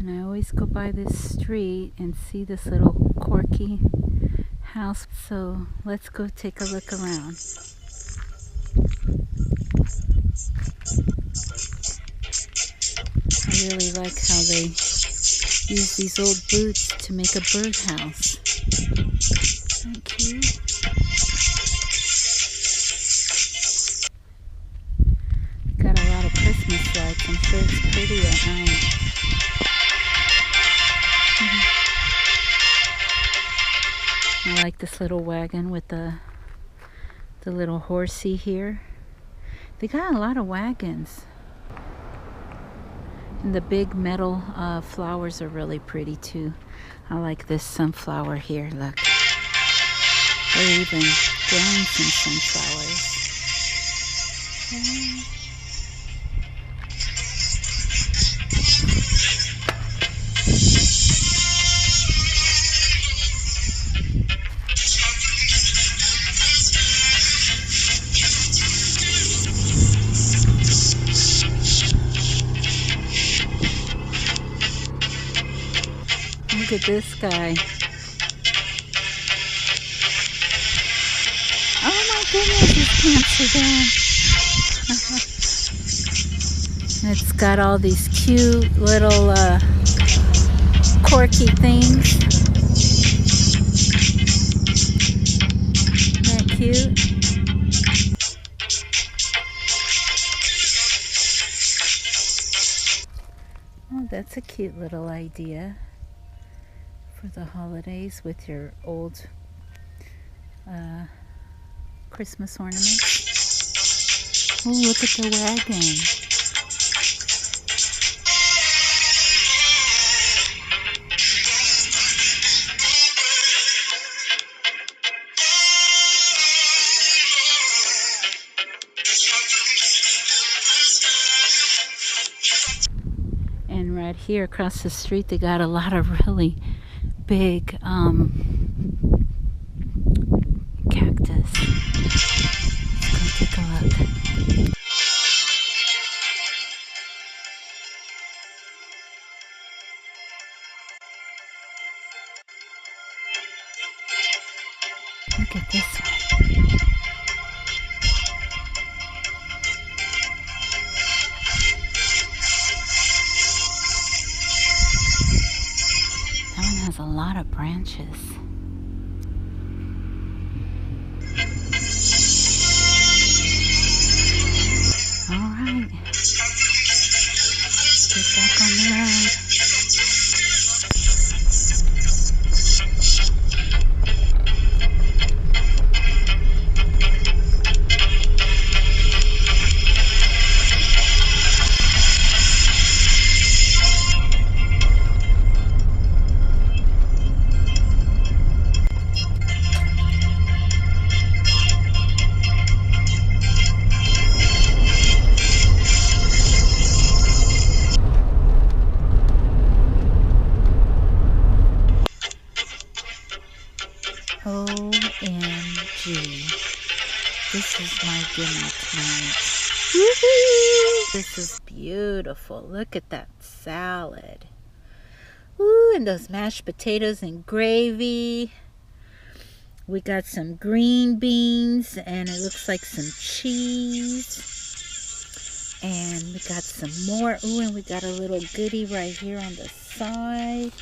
And I always go by this street and see this little Corky house. So let's go take a look around. I really like how they use these old boots to make a birdhouse. Isn't that cute? Got a lot of Christmas lights. I'm sure it's pretty at night. I like this little wagon with the little horsey here. They got a lot of wagons. And the big metal flowers are really pretty too. I like this sunflower here. Look. They're even growing some sunflowers. Look at this guy. Oh my goodness, his pants are down. It's got all these cute little Corky things. Isn't that cute? Oh, that's a cute little idea for the holidays with your old Christmas ornaments. Oh, look at the wagon. And right here across the street, they got a lot of really big cactus. Let's go take a look. Look at this one. That one has a lot of branches. Alright, let's get back on the road. OMG. This is my dinner tonight. Woohoo! This is beautiful. Look at that salad. Ooh, and those mashed potatoes and gravy. We got some green beans and it looks like some cheese. And we got some more. Ooh, and we got a little goodie right here on the side.